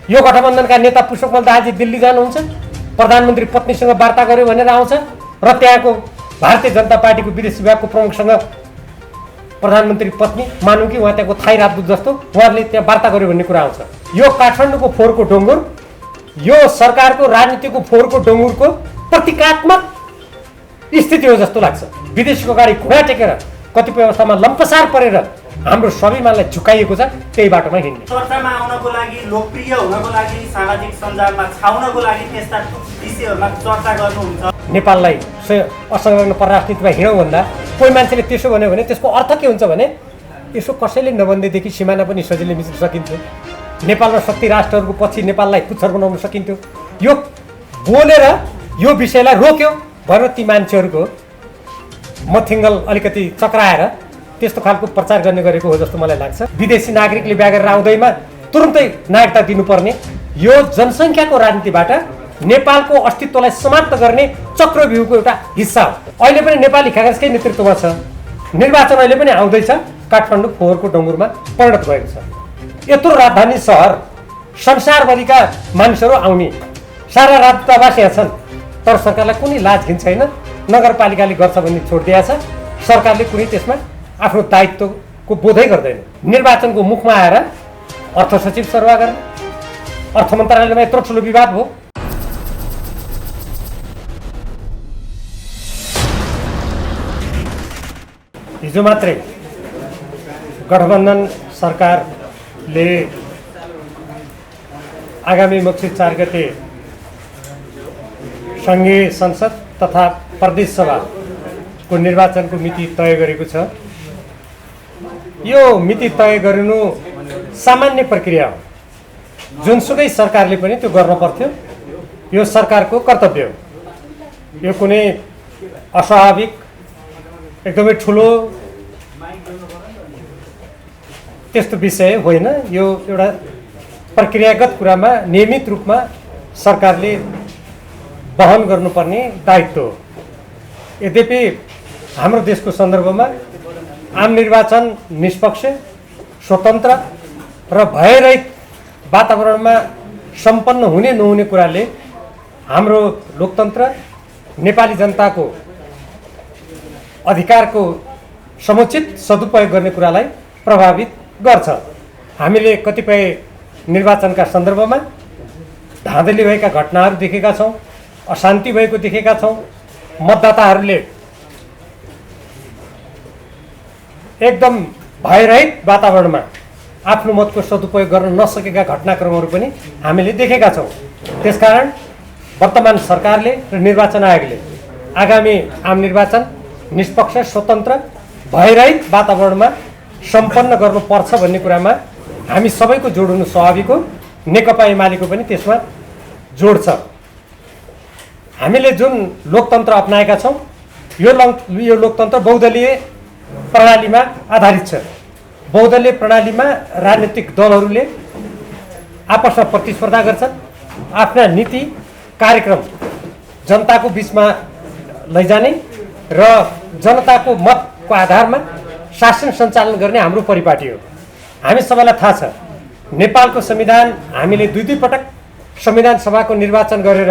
यो गठबन्धनका नेता पुष्पकमल दाहालजी दिल्ली जानुहुन्छ, प्रधानमन्त्री पत्नीसँग वार्ता गर्यो भनेर आउँछ र त्यहाँको भारतीय जनता पार्टीको विदेश विभागको प्रमुखसँग प्रधानमन्त्री पत्नी मानौँ कि उहाँ त्यहाँको थाई राजदूत जस्तो उहाँले त्यहाँ वार्ता गर्यो भन्ने कुरा आउँछ। यो काठमाडौँको फोहोरको डोङ्गुर, यो सरकारको राजनीतिको फोहोरको डोङ्गुरको प्रतीकात्मक स्थिति हो जस्तो लाग्छ। विदेशीको अगाडि घुँडा टेकेर कतिपय अवस्थामा लम्पसार परेर हाम्रो स्वाभिमानलाई झुकाइएको छ, त्यही बाटोमा हिँड्ने। चर्चामा आउनको लागि, लोकप्रिय हुनको लागि, सामाजिक सञ्जालमा छाउनको लागि त्यस्ता विषयहरूमा चर्चा गर्नुहुन्छ। नेपाललाई असंलग्न परराजनीतिमा हिँडौँ भन्दा कोही मान्छेले त्यसो भन्यो भने त्यसको अर्थ के हुन्छ भने यसो कसैले नभन्दैदेखि सिमाना पनि सजिलै मिच्न सकिन्थ्यो, नेपाल र शक्ति राष्ट्रहरूको पछि नेपाललाई पुच्छर बनाउन सकिन्थ्यो। यो बोलेर यो विषयलाई रोक्यो भनेर ती मान्छेहरूको मथिङ्गल अलिकति चक्राएर त्यस्तो खालको प्रचार गर्ने गरेको हो जस्तो मलाई लाग्छ। विदेशी नागरिकले बिहा गरेर आउँदैमा तुरुन्तै नागरिकता दिनुपर्ने यो जनसङ्ख्याको राजनीतिबाट नेपालको अस्तित्वलाई समाप्त गर्ने चक्रव्यूहको एउटा हिस्सा हो। अहिले पनि नेपाली काङ्ग्रेसकै नेतृत्वमा छ, निर्वाचन अहिले पनि आउँदैछ, काठमाडौँ फोहोरको डोङ्गुरमा परिणत भएको छ। यत्रो राजधानी सहर संसारभरिका मानिसहरू आउने, सारा राजदूतावास यहाँ छन्, तर सरकारलाई कुनै लाज घिन छैन। नगरपालिकाले गर्छ भन्ने छोडिदिएको छ, सरकारले कुनै त्यसमा आफ्नो दायित्वको बोधै गर्दैन। निर्वाचनको मुखमा आएर अर्थ सचिव सरुवा गर्ने, अर्थ मन्त्रालयमा यत्रो ठुलो विवाद भयो। हिजो मात्रै गठबन्धन सरकारले आगामी मक्सिर 4 गते सङ्घीय संसद तथा प्रदेश सभाको निर्वाचनको मिति तय गरेको छ। यो मिति तय गरिनु सामान्य प्रक्रिया हो, जुनसुकै सरकारले पनि त्यो गर्न पर्थ्यो, यो सरकारको कर्तव्य हो। यो कुनै अस्वाभाविक एकदमै ठुलो त्यस्तो विषय होइन, यो एउटा प्रक्रियागत कुरामा नियमित रूपमा सरकारले वहन गर्नुपर्ने दायित्व हो। यद्यपि हाम्रो देशको सन्दर्भमा आम निर्वाचन निष्पक्ष, स्वतन्त्र र भयरहित वातावरणमा सम्पन्न हुने नहुने कुराले हाम्रो लोकतन्त्र, नेपाली जनताको अधिकारको समुचित सदुपयोग गर्ने कुरालाई प्रभावित गर्छ। हामीले कतिपय निर्वाचनका सन्दर्भमा धाँधली भएका घटनाहरू देखेका छौँ, अशान्ति भएको देखेका छौँ, मतदाताहरूले एकदम भयरहित वातावरणमा आफ्नो मतको सदुपयोग गर्न नसकेका घटनाक्रमहरू पनि हामीले देखेका छौँ। त्यसकारण वर्तमान सरकारले र निर्वाचन आयोगले आगामी आम निर्वाचन निष्पक्ष, स्वतन्त्र, भयरहित वातावरणमा सम्पन्न गर्नुपर्छ भन्ने कुरामा हामी सबैको जोड हुनु स्वाभाविक हो। नेकपा एमालेको पनि त्यसमा जोड छ। हामीले जुन लोकतन्त्र अपनाएका छौँ, यो लोकतन्त्र बहुदलीय प्रणालीमा आधारित छ। बहुदलीय प्रणालीमा राजनीतिक दलहरूले आपसमा प्रतिस्पर्धा गर्छन्, आफ्ना नीति कार्यक्रम जनताको बिचमा लैजाने र जनताको मतको आधारमा शासन सञ्चालन गर्ने हाम्रो परिपाटी हो। हामी सबैलाई थाहा छ, नेपालको संविधान हामीले दुई पटक संविधान सभाको निर्वाचन गरेर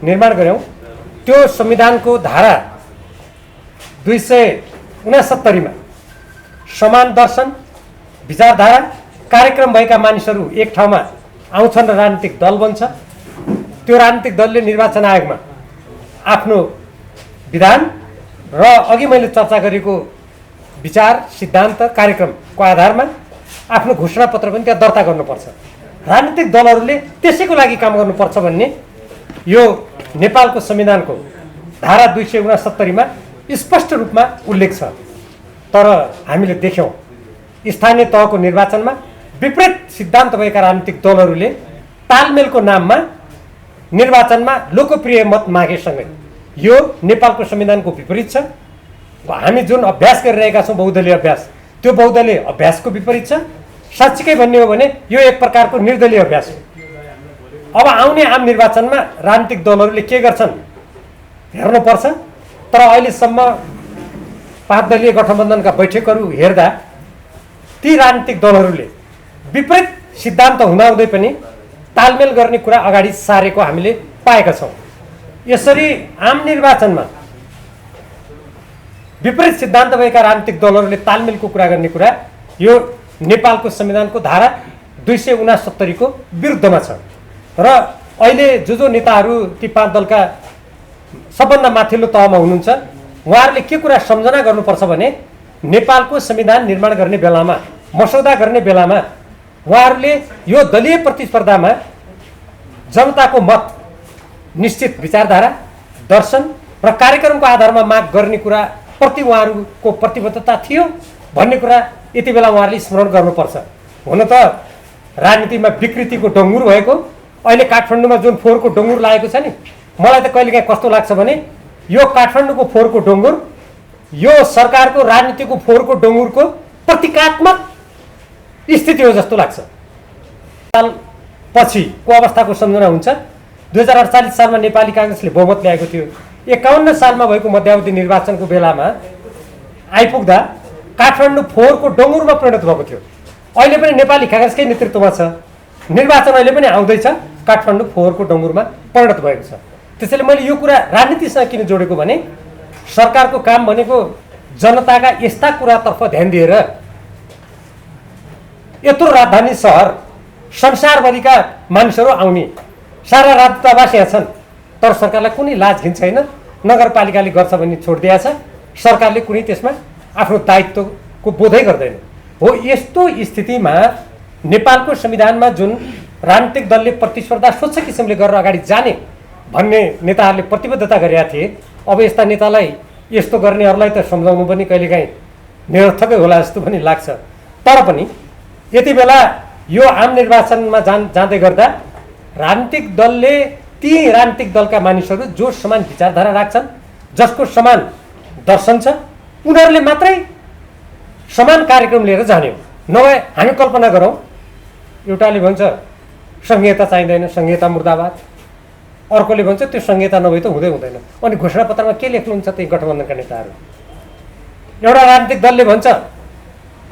निर्माण गऱ्यौँ। त्यो संविधानको धारा 269 मा समान दर्शन, विचारधारा, कार्यक्रम भएका मानिसहरू एक ठाउँमा आउँछन् र राजनीतिक दल बन्छ। त्यो राजनीतिक दलले निर्वाचन आयोगमा आफ्नो विधान र अघि मैले चर्चा गरेको विचार, सिद्धान्त, कार्यक्रमको आधारमा आफ्नो घोषणापत्र पनि त्यहाँ दर्ता गर्नुपर्छ। राजनीतिक दलहरूले त्यसैको लागि काम गर्नुपर्छ भन्ने यो नेपालको संविधानको धारा 269 मा स्पष्ट रूपमा उल्लेख छ। तर हामीले देख्यौँ स्थानीय तहको निर्वाचनमा विपरीत सिद्धान्त भएका राजनीतिक दलहरूले तालमेलको नाममा निर्वाचनमा लोकप्रिय मत मागेसँगै यो नेपालको संविधानको विपरीत छ। हामी जुन अभ्यास गरिरहेका छौँ बहुदलीय अभ्यास, त्यो बहुदलीय अभ्यासको विपरीत छ। साँच्चीकै भन्ने हो भने यो एक प्रकारको निर्दलीय अभ्यास हो। अब आउने आम निर्वाचनमा राजनीतिक दलहरूले के गर्छन् हेर्नुपर्छ। तर अहिलेसम्म 5 दलीय गठबन्धनका बैठकहरू हेर्दा ती राजनीतिक दलहरूले विपरीत सिद्धान्त हुँदाहुँदै पनि तालमेल गर्ने कुरा अगाडि सारेको हामीले पाएका छौँ। यसरी आम निर्वाचनमा विपरीत सिद्धान्त भएका राजनीतिक दलहरूले तालमेलको कुरा गर्ने कुरा यो नेपालको संविधानको धारा 269 को विरुद्धमा छ। र अहिले जो नेताहरू ती 5 दलका सबभन्दा माथिल्लो तहमा हुनुहुन्छ उहाँहरूले के कुरा सम्झना गर्नुपर्छ भने नेपालको संविधान निर्माण गर्ने बेलामा मसौदा गर्ने बेलामा उहाँहरूले यो दलीय प्रतिस्पर्धामा जनताको मत निश्चित विचारधारा दर्शन र कार्यक्रमको आधारमा माग गर्ने कुरा प्रति उहाँहरूको प्रतिबद्धता थियो भन्ने कुरा यति बेला उहाँहरूले स्मरण गर्नुपर्छ। हुन त राजनीतिमा विकृतिको डङ्गुर भएको अहिले काठमाडौँमा जुन फोहोरको डङ्गुर लागेको छ नि, मलाई त कहिलेकाहीँ कस्तो लाग्छ भने यो काठमाडौँको फोहोरको डङ्गुर यो सरकारको राजनीतिको फोहोरको डङ्गुरको प्रतीकात्मक स्थिति हो जस्तो लाग्छ। साल पछिको अवस्थाको सम्झना हुन्छ। 2048 सालमा नेपाली काङ्ग्रेसले बहुमत ल्याएको थियो। 51 सालमा भएको मध्यावधि निर्वाचनको बेलामा आइपुग्दा काठमाडौँ फोहोरको डङ्गुरमा परिणत भएको थियो। अहिले पनि नेपाली काङ्ग्रेसकै नेतृत्वमा छ। निर्वाचन अहिले पनि आउँदैछ, काठमाडौँ फोहोरको डङ्गुरमा परिणत भएको छ। त्यसैले मैले यो कुरा राजनीतिसँग किन जोडेको भने सरकारको काम भनेको जनताका यस्ता कुरातर्फ ध्यान दिएर यत्रो राजधानी सहर संसारभरिका मानिसहरू आउने सारा राजदूतावास यहाँ छन्, तर सरकारलाई कुनै लाज घिन छैन। नगरपालिकाले गर्छ भने छोडिदिएको छ, सरकारले कुनै त्यसमा आफ्नो दायित्वको बोधै गर्दैन। हो यस्तो स्थितिमा नेपालको संविधानमा जुन राजनीतिक दलले प्रतिस्पर्धा स्वच्छ किसिमले गरेर अगाडि जाने भन्ने नेताहरूले प्रतिबद्धता गरेका थिए, अब यस्ता नेतालाई यस्तो गर्नेहरूलाई त सम्झाउनु पनि कहिलेकाहीँ निरर्थकै होला जस्तो पनि लाग्छ। तर पनि यति बेला यो आम निर्वाचनमा जाँदै गर्दा राजनीतिक दलले ती राजनीतिक दलका मानिसहरू जो समान विचारधारा राख्छन्, जसको समान दर्शन छ, उनीहरूले मात्रै समान कार्यक्रम लिएर जाने हो। नभए हामी कल्पना गरौँ, एउटाले भन्छ संहिता चाहिँदैन, संहिता मुर्दाबाद, अर्कोले भन्छ त्यो संहिता नभए त हुँदै हुँदैन। अनि घोषणापत्रमा के लेख्नुहुन्छ त्यही गठबन्धनका नेताहरू? एउटा राजनीतिक दलले भन्छ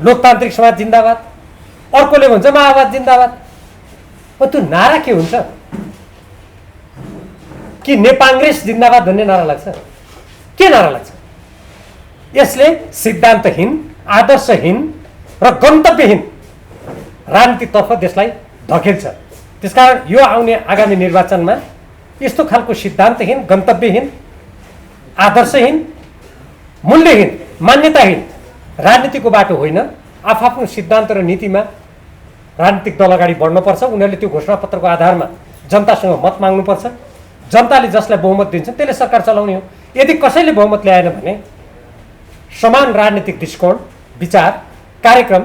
लोकतान्त्रिक समाज जिन्दाबाद, अर्कोले भन्छ माओवाद जिन्दाबाद। त्यो नारा के हुन्छ? कि नेपाङ्ग्रेस जिन्दाबाद भन्ने नारा लाग्छ? के नारा लाग्छ? यसले सिद्धान्तहीन, आदर्शहीन र गन्तव्यहीन राजनीतितर्फ देशलाई धकेल्छ। त्यसकारण यो आउने आगामी निर्वाचनमा यस्तो खालको सिद्धान्तहीन, गन्तव्यहीन, आदर्शहीन, मूल्यहीन, मान्यताहीन राजनीतिको बाटो होइन। आफ्नो सिद्धान्त र नीतिमा राजनीतिक दल अगाडि बढ्नुपर्छ। उनीहरूले त्यो घोषणापत्रको आधारमा जनतासँग मत माग्नुपर्छ। जनताले जसलाई बहुमत दिन्छ त्यसले सरकार चलाउने हो। यदि कसैले बहुमत ल्याएन भने समान राजनीतिक दृष्टिकोण, विचार, कार्यक्रम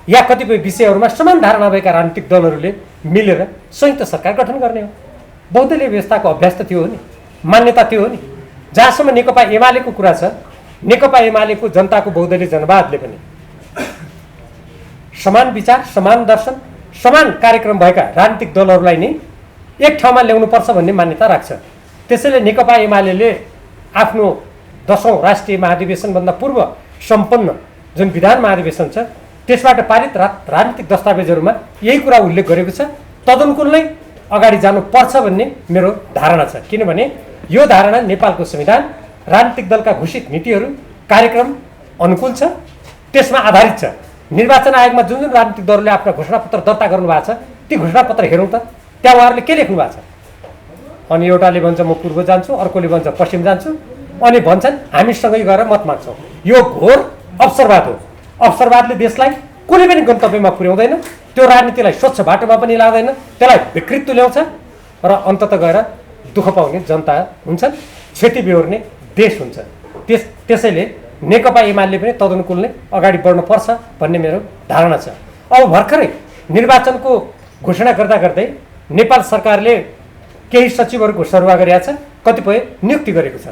या कतिपय विषयहरूमा समान धारणा भएका राजनीतिक दलहरूले मिलेर संयुक्त सरकार गठन गर्ने हो। बहुदलीय व्यवस्थाको अभ्यास त त्यो हो नि, मान्यता त्यो हो नि। जहाँसम्म नेकपा एमालेको कुरा छ, नेकपा एमालेको जनताको बहुदलीय जनवादले पनि समान विचार, समान दर्शन, समान कार्यक्रम भएका राजनीतिक दलहरूलाई नै एक ठाउँमा ल्याउनुपर्छ भन्ने मान्यता राख्छ। त्यसैले नेकपा एमाले आफ्नो 10औं राष्ट्रिय महाधिवेशनभन्दा पूर्व सम्पन्न जुन विधान महाधिवेशन छ त्यसबाट पारित राजनीतिक दस्तावेजहरूमा यही कुरा उल्लेख गरेको छ। तदनुकूल नै अगाडि जानुपर्छ भन्ने मेरो धारणा छ। किनभने यो धारणा नेपालको संविधान, राजनीतिक दलका घोषित नीतिहरू, कार्यक्रम अनुकूल छ, त्यसमा आधारित छ। निर्वाचन आयोगमा जुन जुन राजनीतिक दलले आफ्ना घोषणापत्र दर्ता गर्नुभएको छ ती घोषणापत्र हेरौँ त, त्यहाँ उहाँहरूले के लेख्नु भएको छ? अनि एउटाले भन्छ म पूर्व जान्छु, अर्कोले भन्छ पश्चिम जान्छु, अनि भन्छन् हामीसँगै गएर मत माग्छौँ। यो घोर अवसरवाद हो। अवसरवादले देशलाई कुनै पनि गन्तव्यमा पुर्याउँदैन, त्यो राजनीतिलाई स्वच्छ बाटोमा पनि लाँदैन, त्यसलाई विकृत तुल्याउँछ र अन्ततः गएर दुःख पाउने जनता हुन्छन्, क्षति बेहोर्ने देश हुन्छ। त्यसैले नेकपा एमाले पनि तदनुकूल नै अगाडि बढ्नुपर्छ भन्ने मेरो धारणा छ। अब भर्खरै निर्वाचनको घोषणा गर्दा गर्दै नेपाल सरकारले केही सचिवहरूको सरुवा गरेका छ, कतिपय नियुक्ति गरेको छ।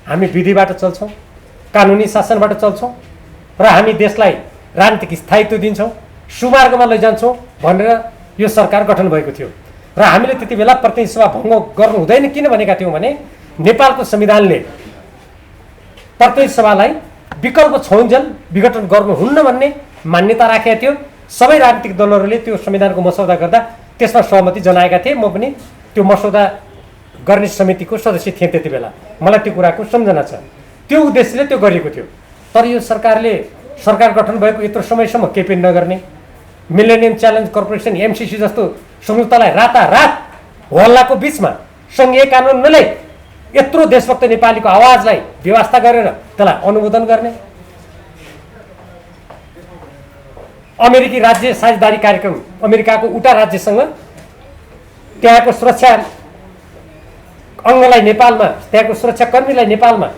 हामी विधिबाट चल्छौँ, कानुनी शासनबाट चल्छौँ र हामी देशलाई राजनीतिक स्थायित्व दिन्छौँ, सुमार्गमा लैजान्छौँ भनेर यो सरकार गठन भएको थियो। र हामीले त्यति बेला प्रतिनिधि सभा भङ्ग गर्नु हुँदैन किन भनेका थियौँ भने नेपालको संविधानले प्रतिनिधि सभालाई विकल्प छौन्जेल विघटन गर्नुहुन्न भन्ने मान्यता राखेको थियो। सबै राजनीतिक दलहरूले त्यो संविधानको मसौदा गर्दा त्यसमा सहमति जनाएका थिए। म पनि त्यो मसौदा गर्ने समितिको सदस्य थिएँ त्यति बेला। मलाई त्यो कुराको सम्झना छ। त्यो उद्देश्यले त्यो गरिएको थियो। तर यो सरकारले सरकार गठन भएको यत्रो समयसम्म केही पनि नगर्ने, मिलेनियम च्यालेन्ज कर्पोरेसन एमसिसी जस्तो संयुक्तलाई रातारात हल्लाको बिचमा सङ्घीय कानुन नल्याई यत्रो देशभक्त नेपालीको आवाजलाई व्यवस्था गरेर त्यसलाई अनुमोदन गर्ने, अमेरिकी राज्य साझेदारी कार्यक्रम अमेरिकाको उटा राज्यसँग त्यहाँको सुरक्षा अङ्गलाई नेपालमा, त्यहाँको सुरक्षाकर्मीलाई नेपालमा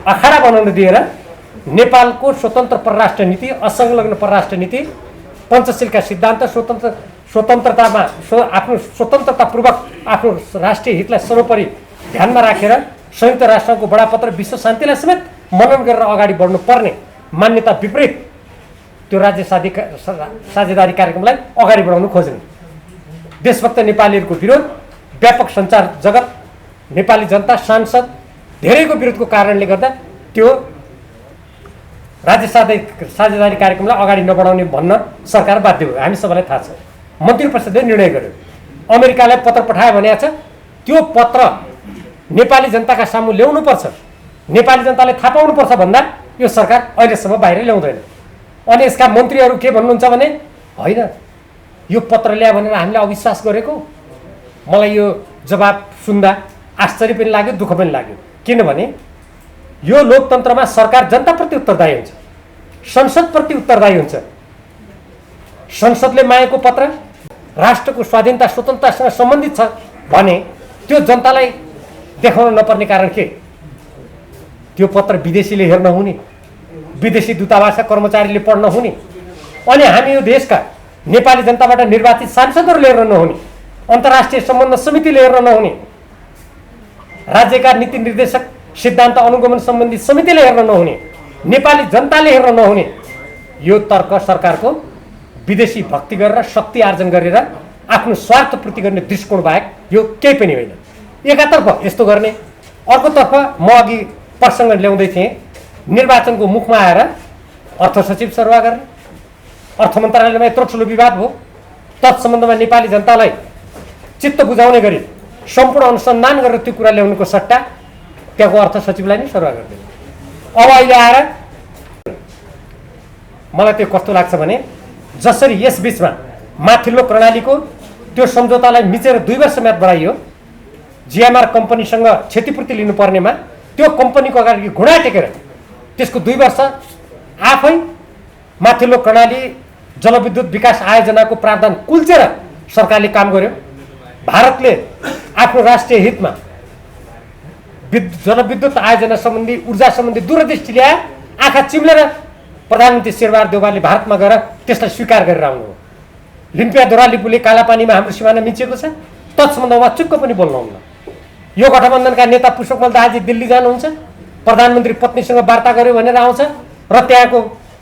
अखाडा बनाउन दिएर नेपालको स्वतन्त्र परराष्ट्र नीति, असंलग्न परराष्ट्र नीति, पञ्चशीलका सिद्धान्त, स्वतन्त्रतामा आफ्नो स्वतन्त्रतापूर्वक आफ्नो राष्ट्रिय हितलाई सर्वोपरि ध्यानमा राखेर संयुक्त राष्ट्रको बडापत्र विश्व शान्तिलाई समेत मनन गरेर अगाडि बढ्नु पर्ने मान्यता विपरीत त्यो राज्य साझेदारी कार्यक्रमलाई अगाडि बढाउन खोज्ने देशभक्त नेपालीहरूको विरोध, व्यापक सञ्चार जगत, नेपाली जनता, सांसद धेरैको विरोधको कारणले गर्दा त्यो राज्य साझेदारी कार्यक्रमलाई अगाडि नबढाउने भन्न सरकार बाध्य भयो। हामी सबैलाई थाहा छ। मन्त्री परिषदले निर्णय गर्यो, अमेरिकालाई पत्र पठायो भनेको छ, त्यो पत्र नेपाली जनताका सामु ल्याउनुपर्छ, नेपाली जनताले थाहा पाउनुपर्छ भन्दा यो सरकार अहिलेसम्म बाहिर ल्याउँदैन। अनि यसका मन्त्रीहरू के भन्नुहुन्छ भने होइन यो पत्र ल्या भनेर हामीले अविश्वास गरेको। मलाई यो जवाब सुन्दा आश्चर्य पनि लाग्यो, दुःख पनि लाग्यो। किनभने यो लोकतन्त्रमा सरकार जनताप्रति उत्तरदायी हुन्छ, संसदप्रति उत्तरदायी हुन्छ। संसदले मागेको पत्र राष्ट्रको स्वाधीनता स्वतन्त्रतासँग सम्बन्धित छ भने त्यो जनतालाई देखाउन नपर्ने कारण के? त्यो पत्र विदेशीले हेर्न हुने, विदेशी दूतावासका कर्मचारीले पढ्न हुने, अनि हामी यो देशका नेपाली जनताबाट निर्वाचित सांसदहरूले हेर्न नहुने, अन्तर्राष्ट्रिय सम्बन्ध समितिले हेर्न नहुने, राज्यका नीति निर्देशक सिद्धान्त अनुगमन सम्बन्धी समितिले हेर्न नहुने, नेपाली जनताले हेर्न नहुने यो तर्क सरकारको विदेशी भक्ति गरेर शक्ति आर्जन गरेर आफ्नो स्वार्थ पूर्ति गर्ने दृष्टिकोण बाहेक यो केही पनि होइन। एकातर्फ यस्तो गर्ने, अर्कोतर्फ म अघि प्रसङ्ग ल्याउँदै थिएँ, निर्वाचनको मुखमा आएर अर्थ सचिव सरुवा गर्ने, अर्थ मन्त्रालयमा यत्रो ठुलो विवाद भयो, तत्सम्बन्धमा नेपाली जनतालाई चित्त बुझाउने गरी सम्पूर्ण अनुसन्धान गरेर त्यो कुरा ल्याउनुको सट्टा त्यहाँको अर्थ सचिवलाई नै सरुवा गरिदिनु। अब अहिले आएर मलाई त्यो कस्तो लाग्छ भने जसरी यस बिचमा माथिल्लो प्रणालीको त्यो सम्झौतालाई मिचेर 2 वर्ष म्याद बढाइयो, जिएमआर कम्पनीसँग क्षतिपूर्ति लिनुपर्नेमा त्यो कम्पनीको अगाडि घुँडा टेकेर त्यसको 2 वर्ष आफै माथिल्लो प्रणाली जलविद्युत विकास आयोजनाको प्रावधान कुल्चेर सरकारले काम गर्यो। भारतले आफ्नो राष्ट्रिय हितमा जलविद्युत आयोजना सम्बन्धी, ऊर्जा सम्बन्धी दूरदृष्टि ल्याए, आँखा चिम्लेर प्रधानमन्त्री शेरबहादुर देउवाले भारतमा गएर त्यसलाई स्वीकार गरेर आउनु हो। लिम्पियाधुरा लिपुले कालापानीमा हाम्रो सिमाना मिचिएको छ, तत्सम्बन्धमा चुक्क पनि बोल्नुहुन्न। यो गठबन्धनका नेता पुष्पकमल दाहालजी दिल्ली जानुहुन्छ, प्रधानमन्त्री पत्नीसँग वार्ता गर्यो भनेर आउँछ र त्यहाँको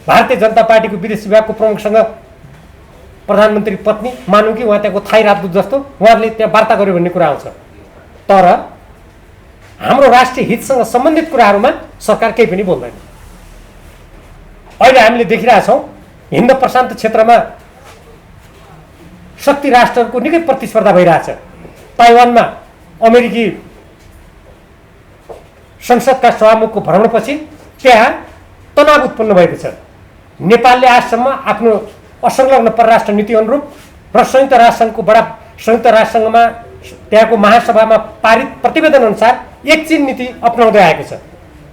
भारतीय जनता पार्टीको विदेश विभागको प्रमुखसँग प्रधानमन्त्री पत्नी मानौँ कि उहाँ त्यहाँको थाई राजदूत जस्तो उहाँले त्यहाँ वार्ता गर्यो भन्ने कुरा आउँछ। तर हाम्रो राष्ट्रिय हितसँग सम्बन्धित कुराहरूमा सरकार केही पनि बोल्दैन। अहिले हामीले देखिरहेछौँ हिन्द प्रशान्त क्षेत्रमा शक्ति राष्ट्रहरूको निकै प्रतिस्पर्धा भइरहेछ। ताइवानमा अमेरिकी संसदका सभामुखको भ्रमणपछि त्यहाँ तनाव उत्पन्न भएको छ। नेपालले आजसम्म आफ्नो असंलग्न परराष्ट्र नीति अनुरूप र संयुक्त राष्ट्रसङ्घमा त्यहाँको महासभामा पारित प्रतिवेदन अनुसार एकचिन नीति अपनाउँदै आएको छ।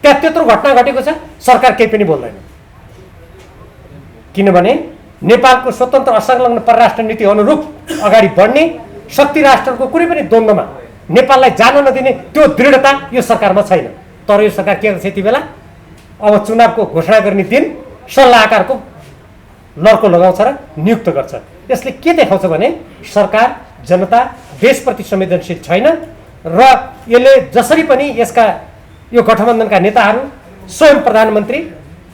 त्यहाँ त्यत्रो घटना घटेको छ, सरकार केही पनि बोल्दैन। किनभने नेपालको स्वतन्त्र असंलग्न परराष्ट्र नीति अनुरूप अगाडि बढ्ने, शक्ति राष्ट्रको कुनै पनि द्वन्द्वमा नेपाललाई जान नदिने त्यो दृढता यो सरकारमा छैन। तर यो सरकार के गर्छ यति बेला? अब चुनावको घोषणा गर्ने दिन सल्लाहकारको लर्को लगाउँछ र नियुक्त गर्छ। यसले के देखाउँछ भने सरकार, जनता देशप्रति संवेदनशील छैन र यसले जसरी पनि यसका यो गठबन्धनका नेताहरू, स्वयं प्रधानमन्त्री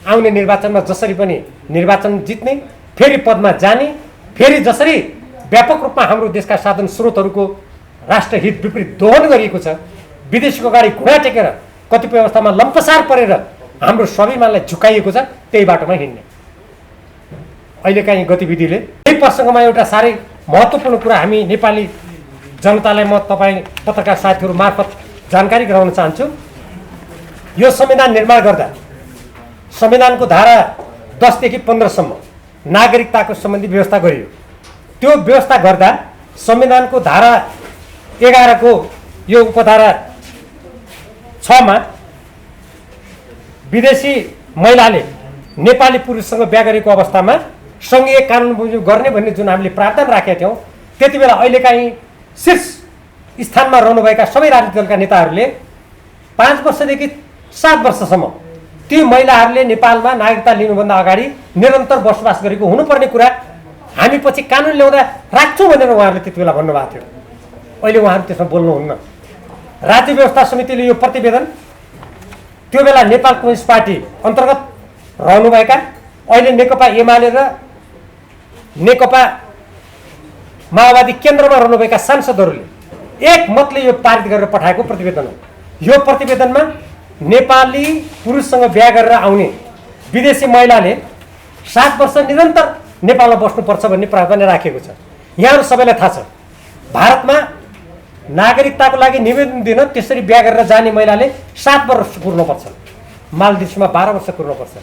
आउने निर्वाचनमा जसरी पनि निर्वाचन जित्ने, फेरि पदमा जाने, फेरि जसरी व्यापक रूपमा हाम्रो देशका साधन स्रोतहरूको राष्ट्रहित विपरीत दोहन गरिएको छ, विदेशीको अगाडि घुँडा टेकेर कतिपय अवस्थामा लम्पसार परेर हाम्रो स्वाभिमानलाई झुकाइएको छ, त्यही बाटोमा हिँड्ने। अहिलेका यी गतिविधिले यही प्रसङ्गमा एउटा साह्रै महत्त्वपूर्ण कुरा हामी नेपाली जनतालाई म तपाईँ पत्रकार साथीहरू मार्फत जानकारी गराउन चाहन्छु। यो संविधान निर्माण गर्दा संविधानको धारा 10 देखि 15 सम्म नागरिकताको सम्बन्धी व्यवस्था गरियो। त्यो व्यवस्था गर्दा संविधानको धारा 11 को यो उपधारा 6 मा विदेशी महिलाले नेपाली पुरुषसँग बिहा गरेको अवस्थामा सङ्घीय कानुन बमोजिम गर्ने भन्ने जुन हामीले प्रावधान राखेका थियौँ, त्यति बेला अहिलेका यी शीर्ष स्थानमा रहनुभएका सबै राजनीतिक दलका नेताहरूले 5 वर्षदेखि 7 वर्षसम्म ती महिलाहरूले नेपालमा नागरिकता लिनुभन्दा अगाडि निरन्तर बसोबास गरेको हुनुपर्ने कुरा हामी पछि कानुन ल्याउँदा राख्छौँ भनेर उहाँहरूले त्यति बेला भन्नुभएको थियो। अहिले उहाँहरू त्यसमा बोल्नुहुन्न। राज्य व्यवस्था समितिले यो प्रतिवेदन त्यो बेला नेपाल कम्युनिस्ट पार्टी अन्तर्गत रहनुभएका अहिले नेकपा एमाले र नेकपा माओवादी केन्द्रमा रहनुभएका सांसदहरूले एक मतले यो पारित गरेर पठाएको प्रतिवेदन हो। यो प्रतिवेदनमा नेपाली पुरुषसँग बिहा गरेर आउने विदेशी महिलाले 7 वर्ष निरन्तर नेपालमा बस्नुपर्छ भन्ने प्रावधान राखेको छ। यहाँहरू सबैलाई थाहा छ, भारतमा नागरिकताको लागि निवेदन दिन त्यसरी बिहा गरेर जाने महिलाले 7 वर्ष कुर्नुपर्छ, मालदिप्समा 12 वर्ष कुर्नुपर्छ,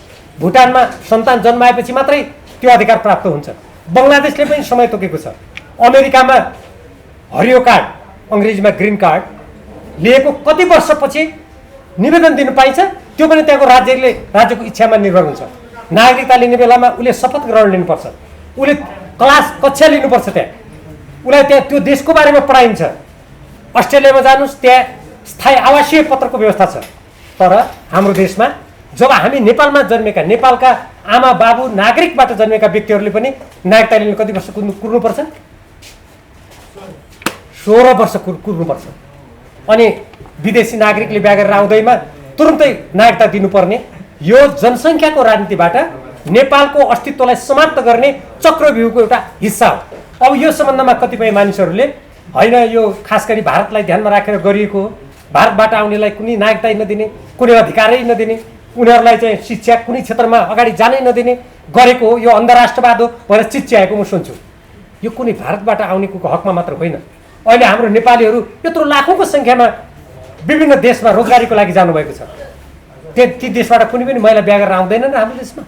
भुटानमा सन्तान जन्माएपछि मात्रै त्यो अधिकार प्राप्त हुन्छ, बङ्गलादेशले पनि समय तोकेको छ, अमेरिकामा हरियो कार्ड अङ्ग्रेजीमा ग्रिन कार्ड लिएको कति वर्षपछि निवेदन दिनु पाइन्छ, त्यो पनि त्यहाँको राज्यको इच्छामा निर्भर हुन्छ। नागरिकता लिने बेलामा उसले शपथ ग्रहण लिनुपर्छ, उसले कक्षा लिनुपर्छ, त्यहाँ उसलाई त्यहाँ त्यो देशको बारेमा पढाइन्छ। अस्ट्रेलियामा जानुहोस्, त्यहाँ स्थायी आवासीय पत्रको व्यवस्था छ। तर हाम्रो देशमा जब हामी नेपालमा जन्मेका नेपालका आमा बाबु नागरिकबाट जन्मेका व्यक्तिहरूले पनि नागरिकता लिन कति वर्ष कुर्नुपर्छ? 16 वर्ष कुर्नुपर्छ। अनि विदेशी नागरिकले बिहा गरेर आउँदैमा तुरुन्तै नागरिकता दिनुपर्ने यो जनसङ्ख्याको राजनीतिबाट नेपालको अस्तित्वलाई समाप्त गर्ने चक्रव्यूहको एउटा हिस्सा हो। अब यो सम्बन्धमा कतिपय मानिसहरूले होइन यो खास गरी भारतलाई ध्यानमा राखेर गरिएको हो, भारतबाट आउनेलाई कुनै नागरिकता नदिने, कुनै अधिकारै नदिने, उनीहरूलाई चाहिँ शिक्षा कुनै क्षेत्रमा अगाडि जानै नदिने गरेको हो, यो अन्तर्राष्ट्रवाद हो भनेर चिच्याएको म सुन्छु। यो कुनै भारतबाट आउनेको हकमा मात्र होइन। अहिले हाम्रो नेपालीहरू यत्रो लाखौँको सङ्ख्यामा विभिन्न देशमा रोजगारीको लागि जानुभएको छ। ती देशबाट कुनै पनि महिला बिहा गरेर आउँदैनन् हाम्रो देशमा।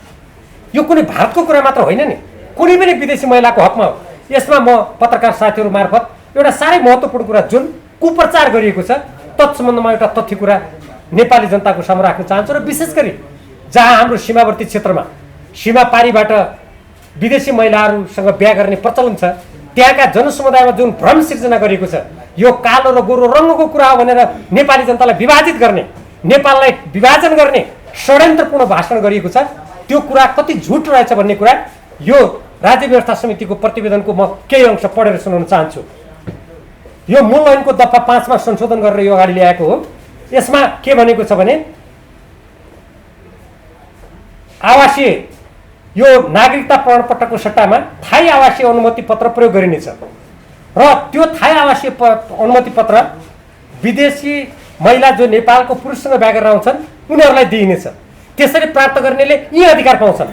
यो कुनै भारतको कुरा मात्र होइन नि, कुनै पनि विदेशी महिलाको हकमा हो। यसमा म पत्रकार साथीहरू मार्फत एउटा साह्रै महत्त्वपूर्ण कुरा जुन कुप्रचार गरिएको छ तत्सम्बन्धमा एउटा तथ्य कुरा नेपाली जनताको सामु राख्न चाहन्छु। र विशेष गरी जहाँ हाम्रो सीमावर्ती क्षेत्रमा सीमा पारीबाट विदेशी महिलाहरूसँग बिहा गर्ने प्रचलन छ, त्यहाँका जनसमुदायमा जुन भ्रम सिर्जना गरिएको छ, यो कालो र गोरो रङ्गको कुरा हो भनेर नेपाली जनतालाई विभाजित गर्ने, नेपाललाई विभाजन गर्ने षड्यन्त्रपूर्ण भाषण गरिएको छ, त्यो कुरा कति झुट रहेछ भन्ने कुरा यो राज्य व्यवस्था समितिको प्रतिवेदनको म केही अंश पढेर सुनाउन चाहन्छु। यो मूल ऐनको दफा 5 मा संशोधन गरेर यो अगाडि ल्याएको हो। यसमा के भनेको छ भने आवासीय यो नागरिकता प्रमाणपत्रको सट्टामा थाई आवासीय अनुमति पत्र प्रयोग गरिनेछ र त्यो थाई आवासीय अनुमति पत्र विदेशी महिला जो नेपालको पुरुषसँग बिहा गरेर आउँछन् उनीहरूलाई दिइनेछ। त्यसरी प्राप्त गर्नेले यी अधिकार पाउँछन्: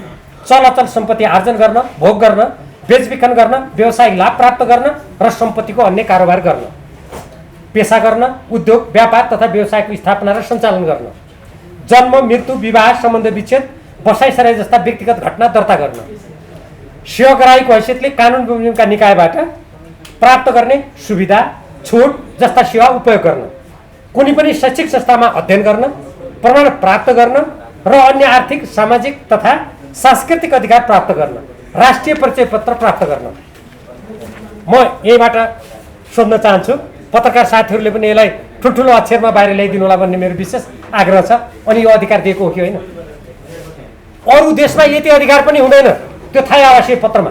चलअचल सम्पत्ति आर्जन गर्न, भोग गर्न, बेचबिखन गर्न, व्यवसायिक लाभ प्राप्त गर्न र सम्पत्तिको अन्य कारोबार गर्न, पेसा गर्न, उद्योग व्यापार तथा व्यवसायको स्थापना र सञ्चालन गर्न, जन्म मृत्यु विवाह सम्बन्ध विच्छेद बसाइसराई जस्ता व्यक्तिगत घटना दर्ता गर्न, सेवाग्राहीको हैसियतले कानुन बमोजिमका निकायबाट प्राप्त गर्ने सुविधा छुट जस्ता सेवा उपयोग गर्न, कुनै पनि शैक्षिक संस्थामा अध्ययन गर्न, प्रमाण प्राप्त गर्न र अन्य आर्थिक सामाजिक तथा सांस्कृतिक अधिकार प्राप्त गर्न, राष्ट्रिय परिचय पत्र प्राप्त गर्न। म यहीबाट सोध्न चाहन्छु, पत्रकार साथीहरूले पनि यसलाई ठुल्ठुलो अक्षरमा बाहिर ल्याइदिनु होला भन्ने मेरो विशेष आग्रह छ। अनि यो अधिकार दिएको हो कि होइन? अरू देशमा यति अधिकार पनि हुँदैन। त्यो थाई आवासीय पत्रमा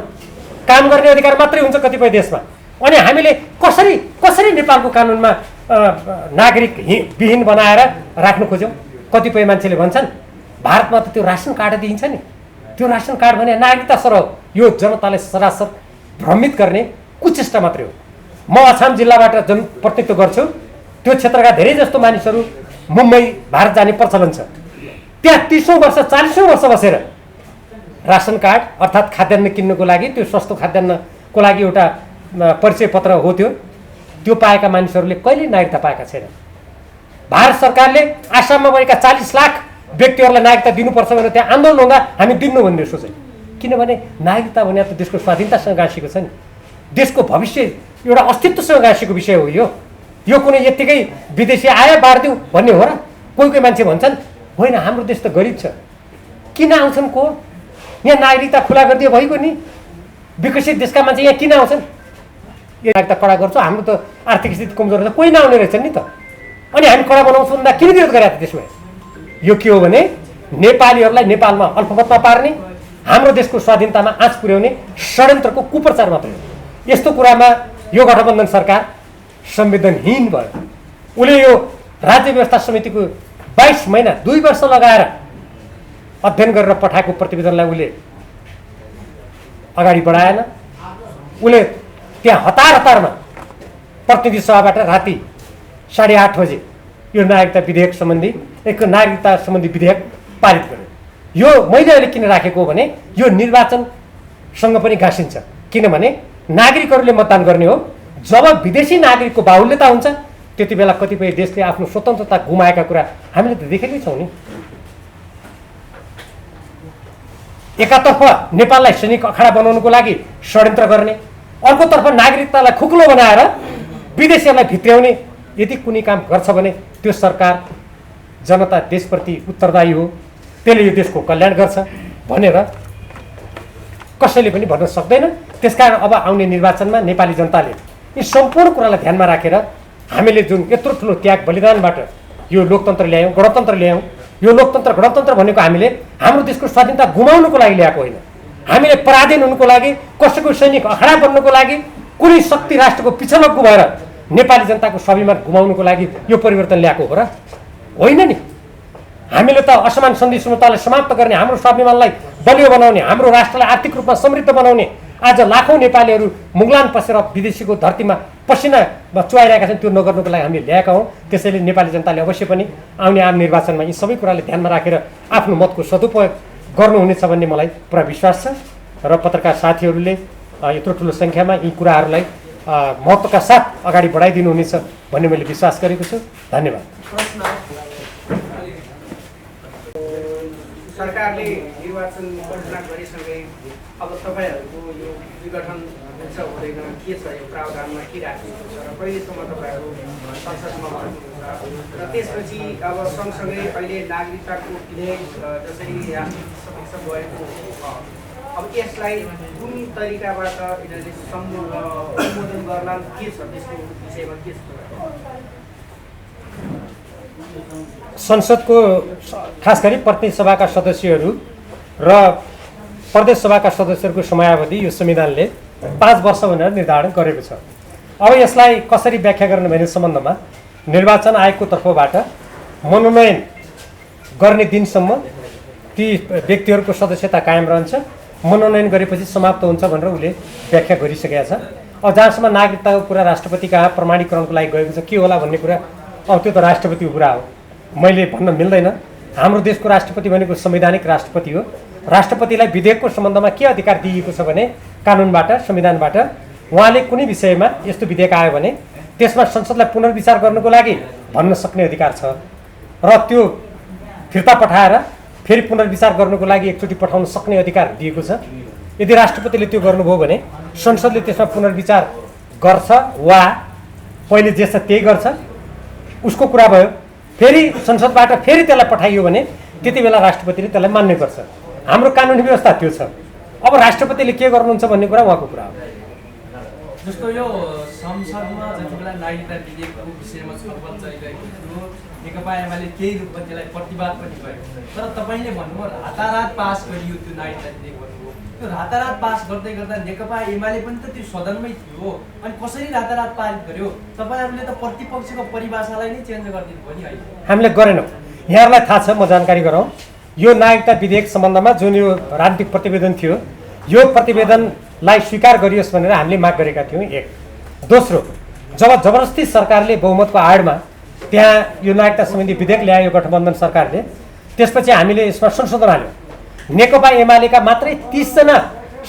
काम गर्ने अधिकार मात्रै हुन्छ कतिपय देशमा। अनि हामीले कसरी नेपालको कानुनमा नागरिक विहीन बनाएर राख्न खोज्यौँ? कतिपय मान्छेले भन्छन् भारतमा त त्यो रासन कार्ड दिइन्छ नि, त्यो रासन कार्ड भने नागरिकता सर हो। यो जनतालाई सरासर भ्रमित गर्ने कुचेष्टा मात्रै हो। म अछाम जिल्लाबाट जनप्रतिनिधित्व गर्छु। त्यो क्षेत्रका धेरै जस्तो मानिसहरू मुम्बई भारत जाने प्रचलन छ। त्यहाँ 30औं वर्ष 40औं वर्ष बसेर रासन कार्ड अर्थात् खाद्यान्न किन्नुको लागि त्यो सस्तो खाद्यान्नको लागि एउटा परिचय पत्र हो त्यो पाएका मानिसहरूले कहिले नागरिकता पाएका छैनन्। भारत सरकारले आसाममा भएका 40 लाख व्यक्तिहरूलाई नागरिकता दिनुपर्छ भनेर त्यहाँ आन्दोलन हुँदा हामी दिनु भन्ने सोचे। किनभने नागरिकता भने त देशको स्वाधीनतासँग गाँसेको छ नि, देशको भविष्य एउटा अस्तित्वसँग गाँसेको विषय हो। यो कुनै यत्तिकै विदेशी आयो बाँडिदिउँ भन्ने हो र? कोही मान्छे भन्छन् होइन हाम्रो देश त गरिब छ, किन आउँछन् को? यहाँ नागरिकता खुला गरिदियो भइगयो नि, विकसित देशका मान्छे यहाँ किन आउँछन्? यो नागरिकता कडा गर्छ, हाम्रो त आर्थिक स्थिति कमजोर छ, कोही नआउने रहेछन् नि त। अनि हामी कडा बनाउँछौँ भन्दा किन विरोध गरेका त त्यसमा? यो के हो भने नेपालीहरूलाई नेपालमा अल्पमतमा पार्ने, हाम्रो देशको स्वाधीनतामा आँच पुर्याउने षड्यन्त्रको कुप्रचार मात्रै हो। यस्तो कुरामा यो गठबन्धन सरकार संवेदनहीन भयो। उसले यो राज्य व्यवस्था समितिको 22 महिना 2 वर्ष लगाएर अध्ययन गरेर पठाएको प्रतिवेदनलाई उसले अगाडि बढाएन। उसले त्यहाँ हतारमा प्रतिनिधि सभाबाट राति 8:30 बजे यो नागरिकता सम्बन्धी विधेयक पारित गर्यो। यो मैले अहिले किन राखेको हो भने यो निर्वाचनसँग पनि गाँसिन्छ। किनभने नागरिकहरूले मतदान गर्ने हो। जब विदेशी नागरिकको बाहुल्यता हुन्छ त्यति बेला कतिपय देशले आफ्नो स्वतन्त्रता गुमाएका कुरा हामीले त देखेकै छौँ नि। एकातर्फ नेपाललाई सैनिक अखाडा बनाउनुको लागि षड्यन्त्र गर्ने, अर्कोतर्फ नागरिकतालाई खुकुलो बनाएर विदेशीहरूलाई भित्र्याउने यदि कुनै काम गर्छ भने त्यो सरकार जनता देशप्रति उत्तरदायी हो, त्यसले यो देशको कल्याण गर्छ भनेर कसैले पनि भन्न सक्दैन। त्यसकारण अब आउने निर्वाचनमा नेपाली जनताले यी सम्पूर्ण कुरालाई ध्यानमा राखेर हामीले जुन यत्रो ठुलो त्याग बलिदानबाट यो लोकतन्त्र ल्यायौँ, गणतन्त्र ल्यायौँ, यो लोकतन्त्र गणतन्त्र भनेको हामीले हाम्रो देशको स्वाधीनता गुमाउनुको लागि ल्याएको होइन। हामीले पराधीन हुनुको लागि, कसैको सैनिक अखाडा बन्नुको लागि, कुनै शक्ति राष्ट्रको पिछलग्गु भएर नेपाली जनताको स्वाभिमान गुमाउनुको लागि यो परिवर्तन ल्याएको हो र? होइन नि। हामीले त असमान सन्धि समझौतालाई समाप्त गर्ने, हाम्रो स्वाभिमानलाई बलियो बनाउने, हाम्रो राष्ट्रलाई आर्थिक रूपमा समृद्ध बनाउने आज लाखौँ नेपालीहरू मुगलान पसेर विदेशीको धरतीमा पसिना चुहाइरहेका छन्, त्यो नगर्नुको लागि हामीले ल्याएका हौँ। त्यसैले नेपाली जनताले अवश्य पनि आउने आम निर्वाचनमा यी सबै कुराले ध्यानमा राखेर आफ्नो मतको सदुपयोग गर्नुहुनेछ भन्ने मलाई पुरा विश्वास छ। र पत्रकार साथीहरूले यत्रो ठुलो सङ्ख्यामा यी कुराहरूलाई महत्त्वका साथ अगाडि बढाइदिनुहुनेछ भन्ने मैले विश्वास गरेको छु। धन्यवाद। सरकारले निर्वाचन घोषणा गरेसँगै अब तपाईँहरूको यो विघटन हुन्छ हुँदैन के छ, यो प्रावधानमा के राखिएको छ र कहिलेसम्म तपाईँहरू संसदमा भन्नुहुन्छ र त्यसपछि अब सँगसँगै अहिले नागरिकताको विधेयक जसरी समक्ष गएको अब यसलाई कुन तरिकाबाट यिनीहरूले सम्बोधन गर्ला के छ, त्यसको विषयमा के छ? संसदको खास गरी प्रतिनिधि सभाका सदस्यहरू र प्रदेश सभाका सदस्यहरूको समयावधि यो संविधानले 5 वर्ष भनेर निर्धारण गरेको छ। अब यसलाई कसरी व्याख्या गर्ने भन्ने सम्बन्धमा निर्वाचन आयोगको तर्फबाट मनोनयन गर्ने दिनसम्म ती व्यक्तिहरूको सदस्यता कायम रहन्छ, मनोनयन गरेपछि समाप्त हुन्छ भनेर उसले व्याख्या गरिसकेका छ। अब जहाँसम्म नागरिकताको कुरा राष्ट्रपति कहाँ प्रमाणीकरणको लागि गएको छ, के होला भन्ने कुरा अब त्यो त राष्ट्रपतिको कुरा हो, मैले भन्न मिल्दैन। हाम्रो देशको राष्ट्रपति भनेको संवैधानिक राष्ट्रपति हो। राष्ट्रपतिलाई विधेयकको सम्बन्धमा के अधिकार दिइएको छ भने कानुनबाट, संविधानबाट उहाँले कुनै विषयमा यस्तो विधेयक आयो भने त्यसमा संसदलाई पुनर्विचार गर्नुको लागि भन्न सक्ने अधिकार छ र त्यो फिर्ता पठाएर फेरि पुनर्विचार गर्नुको लागि एकचोटि पठाउन सक्ने अधिकार दिएको छ। यदि राष्ट्रपतिले त्यो गर्नुभयो भने संसदले त्यसमा पुनर्विचार गर्छ वा पहिले जे छ त्यही गर्छ, उसको कुरा भयो। फेरि संसदबाट फेरि त्यसलाई पठाइयो भने त्यति बेला राष्ट्रपतिले त्यसलाई मान्नै पर्छ। हाम्रो कानुनी व्यवस्था त्यो छ। अब राष्ट्रपतिले के गर्नुहुन्छ भन्ने कुरा उहाँको कुरा हो। जस्तो यो संसदमा जति बेला नागरिकता विधेयकको विषयमा छलफल चलिरहेको थियो, नेकपा एमाले केही रूपमा त्यसलाई प्रतिवाद पनि गर्यो, तर तपाईँले भन्नुभयो रातारात पास गरियो त्यो नागरिकता विधेयक भन्नुभयो। त्यो रातारात पास गर्दै गर्दा नेकपा एमाले पनि त त्यो सदनमै थियो, अनि कसरी रातारात पारित गर्यो? तपाईँहरूले त प्रतिपक्षको परिभाषालाई नै चेन्ज गरिदिनु भयो नि। अहिले हामीले गरेनौँ। यहाँहरूलाई थाहा छ, म जानकारी गराउँ। यो नागरिकता विधेयक सम्बन्धमा जुन यो राजनीतिक प्रतिवेदन थियो, यो प्रतिवेदनलाई स्वीकार गरियोस् भनेर हामीले माग गरेका थियौँ। एक। दोस्रो, जब जबरजस्ती सरकारले बहुमतको आडमा त्यहाँ यो नागरिकता सम्बन्धी विधेयक ल्यायो गठबन्धन सरकारले, त्यसपछि हामीले यसमा संशोधन हाल्यौँ। नेकपा एमालेका मात्रै 30 जना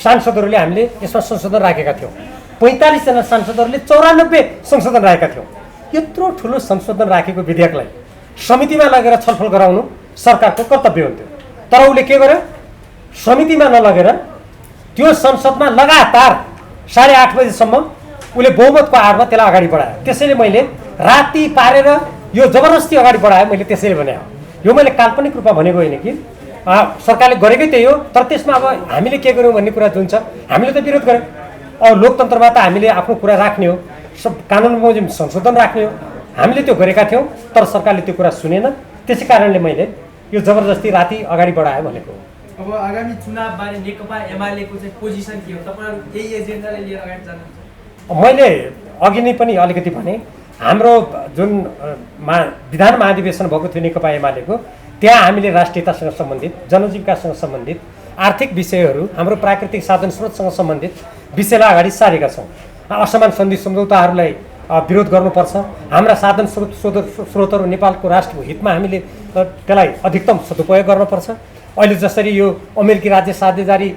सांसदहरूले हामीले यसमा संशोधन राखेका थियौँ। 45 जना सांसदहरूले 94 संशोधन राखेका थियौँ। यत्रो ठुलो संशोधन राखेको विधेयकलाई समितिमा लगेर छलफल गराउनु सरकारको कर्तव्य हुन्थ्यो। तर उसले के गर्यो? समितिमा नलगेर त्यो संसदमा लगातार 8:30 बजेसम्म उसले बहुमतको आडमा त्यसलाई अगाडि बढायो। त्यसैले मैले राति पारेर यो जबरजस्ती अगाडि बढायो। मैले त्यसैले भने यो मैले काल्पनिक रूपमा भनेको होइन कि सरकारले गरेकै त्यही हो। तर त्यसमा अब हामीले के गर्यौँ भन्ने कुरा जुन छ, हामीले त विरोध गर्यौँ। अब लोकतन्त्रमा त हामीले आफ्नो कुरा राख्ने हो, सब कानुन बमोजिम संशोधन राख्ने हो। हामीले त्यो गरेका थियौँ, तर सरकारले त्यो कुरा सुनेन। त्यसै कारणले मैले यो जबरजस्ती राति अगाडि बढायो भनेको हो। अब आगामी चुनावबारे नेकपा एमालेको चाहिँ पोजिसन के हो? तपाईँहरू यही एजेन्डालाई लिएर अगाडि जानुहुन्छ? मैले अघि नै पनि अलिकति भने हाम्रो जुन विधान महाधिवेशन भएको थियो नेकपा एमालेको, त्यहाँ हामीले राष्ट्रियतासँग सम्बन्धित, जनजीविकासँग सम्बन्धित, आर्थिक विषयहरू, हाम्रो प्राकृतिक साधन स्रोतसँग सम्बन्धित विषयलाई अगाडि सारेका छौँ। असमान सन्धि सम्झौताहरूलाई विरोध गर्नुपर्छ। हाम्रा साधन स्रोतहरू नेपालको राष्ट्रको हितमा हामीले त्यसलाई अधिकतम सदुपयोग गर्नुपर्छ। अहिले जसरी यो अमेरिकी राज्य साझेदारी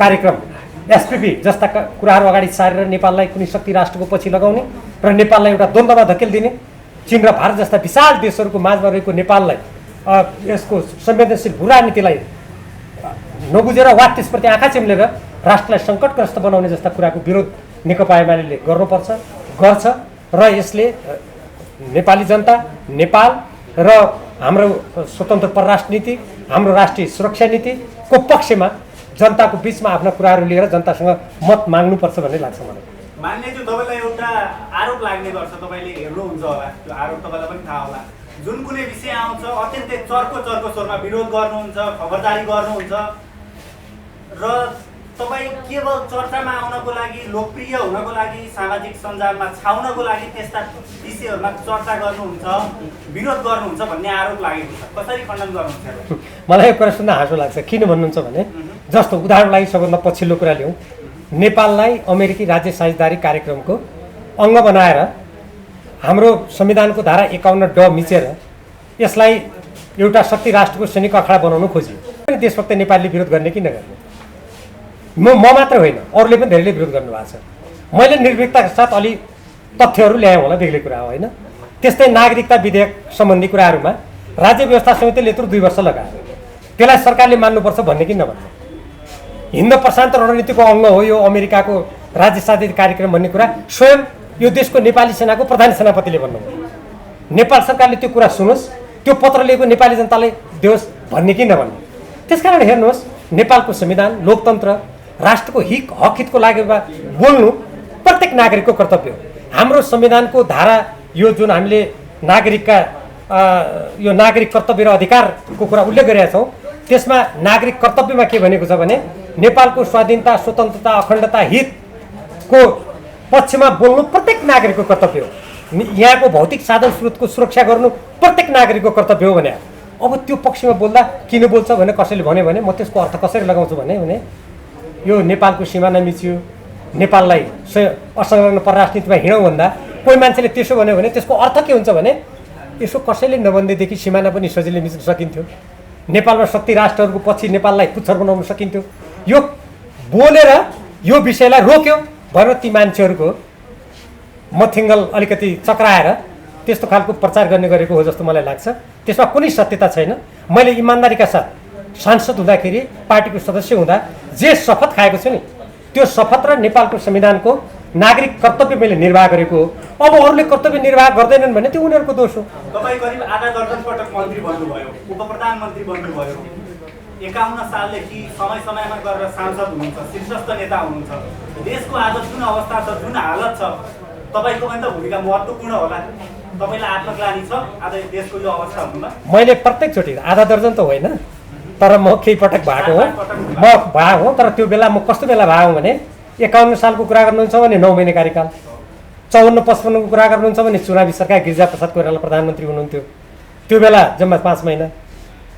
कार्यक्रम एसपीपी जस्ता कुराहरू अगाडि सारेर नेपाललाई कुनै शक्ति राष्ट्रको पछि लगाउने र नेपाललाई एउटा द्वन्द्वमा धकेलिदिने, चीन र भारत जस्ता विशाल देशहरूको माझमा रहेको नेपाललाई यसको संवेदनशील भूराजनीतिलाई नबुझेर वा त्यसप्रति आँखा चिम्लेर राष्ट्रलाई सङ्कटग्रस्त बनाउने जस्ता कुराको विरोध नेकपा एमाले गर्नुपर्छ, गर्छ। र यसले नेपाली जनता, नेपाल र हाम्रो स्वतन्त्र परराष्ट्र नीति, हाम्रो राष्ट्रिय सुरक्षा नीतिको पक्षमा जनताको बिचमा आफ्ना कुराहरू लिएर जनतासँग मत माग्नुपर्छ भन्ने लाग्छ मलाई। मान्यज्यू, तपाईँलाई एउटा आरोप लाग्ने गर्छ, तपाईँले हेर्नुहुन्छ होला, त्यो आरोप तपाईँलाई पनि थाहा होला। जुन कुनै विषय आउँछ अत्यन्तै चर्को स्वरमा विरोध गर्नुहुन्छ, खबरदारी गर्नुहुन्छ र तपाईँ केवल चर्चामा आउनको लागि, लोकप्रिय हुनको लागि, सामाजिक सञ्जालमा छाउनको लागि त्यस्ता विषयहरूमा चर्चा गर्नुहुन्छ, विरोध गर्नुहुन्छ भन्ने आरोप लागेको छ। कसरी खण्डन गर्नुहुन्छ? मलाई यो कुरा सुन्दा हाँसो लाग्छ। किन भन्नुहुन्छ भने, जस्तो उदाहरणको लागि सबभन्दा पछिल्लो कुरा लिउँ, नेपाललाई अमेरिकी राज्य साझेदारी कार्यक्रमको अङ्ग बनाएर हाम्रो संविधानको धारा 51(ड) मिचेर यसलाई एउटा शक्ति राष्ट्रको सैनिक अखडा बनाउनु खोजियो। देशभक्त नेपालीले विरोध गर्ने कि नगर्ने? म मात्र होइन, अरूले पनि धेरैले विरोध गर्नुभएको छ। मैले निर्भीकताका साथ अलि तथ्यहरू ल्याएँ होला, बेग्लै कुरा हो होइन। त्यस्तै नागरिकता विधेयक सम्बन्धी कुराहरूमा राज्य व्यवस्था समितिले यत्रो 2 वर्ष लगायो। त्यसलाई सरकारले मान्नुपर्छ भन्ने कि नभन्ने? हिन्द प्रशान्त रणनीतिको अङ्ग हो यो अमेरिकाको राज्य साझेदारी कार्यक्रम भन्ने कुरा स्वयं यो देशको नेपाली सेनाको प्रधान सेनापतिले भन्नुभयो। नेपाल सरकारले त्यो कुरा सुनोस्, त्यो पत्र लिएको नेपाली जनतालाई दियोस् भन्ने कि नभन्ने? त्यसकारण हेर्नुहोस्, नेपालको संविधान, लोकतन्त्र, राष्ट्रको हक हितको लागि बोल्नु प्रत्येक नागरिकको कर्तव्य हो। हाम्रो संविधानको धारा यो जुन हामीले नागरिकका यो नागरिक कर्तव्य र अधिकारको कुरा उल्लेख गरेका छौँ, त्यसमा नागरिक कर्तव्यमा के भनेको छ भने नेपालको स्वाधीनता, स्वतन्त्रता, अखण्डता, हितको पक्षमा बोल्नु प्रत्येक नागरिकको कर्तव्य हो। यहाँको भौतिक साधन स्रोतको सुरक्षा गर्नु प्रत्येक नागरिकको कर्तव्य हो भने, अब त्यो पक्षमा बोल्दा किन बोल्छ भने कसैले भन्यो भने म त्यसको अर्थ कसरी लगाउँछु भने यो नेपालको सिमाना मिच्यो, नेपाललाई असंलग्न परराष्ट्र नीतिमा हिँडौँ भन्दा कोही मान्छेले त्यसो भन्यो भने त्यसको अर्थ के हुन्छ भने यसो कसैले नभन्दैदेखि सिमाना पनि सजिलै मिच्न सकिन्थ्यो, नेपालमा शक्ति राष्ट्रहरूको पछि नेपाललाई पुच्छर बनाउन सकिन्थ्यो। यो बोलेर यो विषयलाई रोक्यो भनेर ती मान्छेहरूको मथिङ्गल अलिकति चक्राएर त्यस्तो खालको प्रचार गर्ने गरेको हो जस्तो मलाई लाग्छ। त्यसमा कुनै सत्यता छैन। मैले इमान्दारीका साथ सांसद हुँदाखेरि, पार्टीको सदस्य हुँदा जे शपथ खाएको छु नि, त्यो शपथ र नेपालको संविधानको नागरिक कर्तव्य मैले निर्वाह गरेको हो। अब अरूले कर्तव्य निर्वाह गर्दैनन् भने त्यो उनीहरूको दोष हो। तपाईँ करिब आधा दर्जन पटक मन्त्री बन्नुभयो, उप प्रधानमन्त्री बन्नुभयो, 51 सालदेखि समय समयमा गरेर सांसद हुनुहुन्छ, शीर्षस्थ नेता हुनुहुन्छ। देशको आज जुन अवस्था छ, जुन हालत छ, तपाईँको पनि त भूमिका महत्त्वपूर्ण होला। तपाईँलाई आत्मग्लानी छ आज देशको यो अवस्था हुनुमा? मैले प्रत्येकचोटि आधा दर्जन त होइन, तर म केही पटक भएको हो, म भएको हो। तर त्यो बेला म कस्तो बेला भएको भने 51 सालको कुरा गर्नुहुन्छ भने 9 महिने कार्यकाल, 54-55 को कुरा गर्नुहुन्छ भने चुनावी सरकार गिरिजाप्रसाद कोइराला प्रधानमन्त्री हुनुहुन्थ्यो, त्यो बेला जम्मा 5 महिना।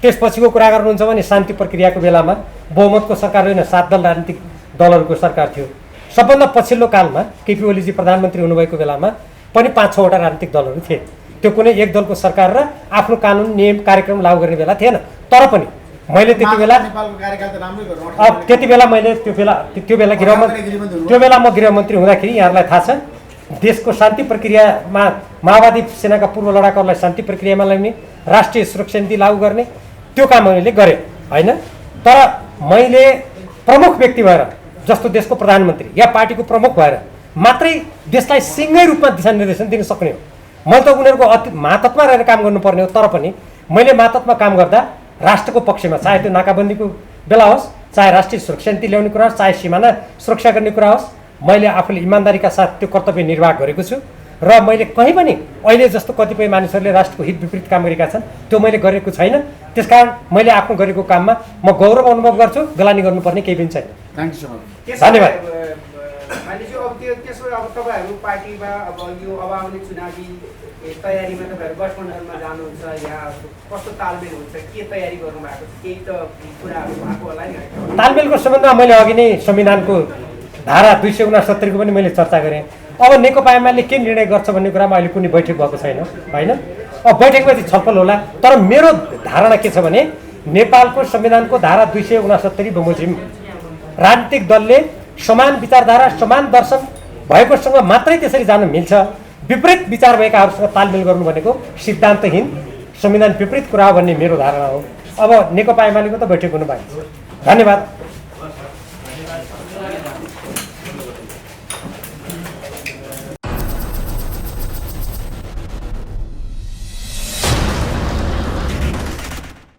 त्यसपछिको कुरा गर्नुहुन्छ भने शान्ति प्रक्रियाको बेलामा बहुमतको सरकार होइन, 7 दल राजनीतिक दलहरूको सरकार थियो। सबभन्दा पछिल्लो कालमा केपी ओलीजी प्रधानमन्त्री हुनुभएको बेलामा पनि 5-6 वटा राजनीतिक दलहरू थिए। त्यो कुनै एक दलको सरकार र आफ्नो कानुन, नियम, कार्यक्रम लागू गर्ने बेला थिएन। तर पनि मैले त्यति बेला नेपालको कार्यकाल त राम्रै गर्नु अब त्यति बेला मैले त्यो बेला म गृहमन्त्री हुँदाखेरि यहाँहरूलाई थाहा छ देशको शान्ति प्रक्रियामा माओवादी सेनाका पूर्व लडाकुहरूलाई शान्ति प्रक्रियामा ल्याउने राष्ट्रिय सुरक्षा नीति लागू गर्ने त्यो काम मैले गरेँ होइन। तर मैले प्रमुख व्यक्ति भएर जस्तो देशको प्रधानमन्त्री या पार्टीको प्रमुख भएर मात्रै देशलाई सिङ्गै रूपमा दिशानिर्देशन दिन सक्ने हो। मैले त उनीहरूको अति मातहतमा रहेर काम गर्नुपर्ने हो। तर पनि मैले मातहतमा काम गर्दा राष्ट्रको पक्षमा चाहे त्यो नाकाबन्दीको बेला होस्, चाहे राष्ट्रिय सुरक्षा नीति ल्याउने कुरा होस्, चाहे सिमाना सुरक्षा गर्ने कुरा होस्, मैले आफूले इमान्दारीका साथ त्यो कर्तव्य निर्वाह गरेको छु। र मैले कहीँ पनि अहिले जस्तो कतिपय मानिसहरूले राष्ट्रको हित विपरीत काम गरेका छन् त्यो मैले गरेको छैन। त्यसकारण मैले आफ्नो गरेको काममा म गौरव अनुभव गर्छु, गलानी गर्नुपर्ने केही पनि छैन। Thank you so much. धन्यवाद। मानिसु अब त्यसो अब तपाईँहरू पार्टीमा अब यो अब आउने चुनावी तयारीमा तपाईँहरू गठबन्धनमा जानुहुन्छ या कस्तो तालमेल हुन्छ, के तयारी गर्नु भएको छ, केही त कुराहरू भएको होला नि? तालमेलको सम्बन्धमा मैले अघि नै संविधानको धारा 269 को पनि मैले चर्चा गरेँ। अब नेकपा एमाले के निर्णय गर्छ भन्ने कुरामा अहिले कुनै बैठक भएको छैन होइन। अब बैठकपछि छलफल होला। तर मेरो धारणा के छ भने नेपालको संविधानको धारा 269 बमोजिम राजनीतिक दलले समान विचारधारा समान दर्शन भएकोसँग मात्रै त्यसरी जान मिल्छ। विपरीत विचार भएकाहरूसँग तालमेल गर्नु भनेको सिद्धान्तहीन संविधान विपरीत कुरा हो भन्ने मेरो धारणा हो। अब नेकपा एमालेको त बैठक हुनु बाँकी छ। धन्यवाद।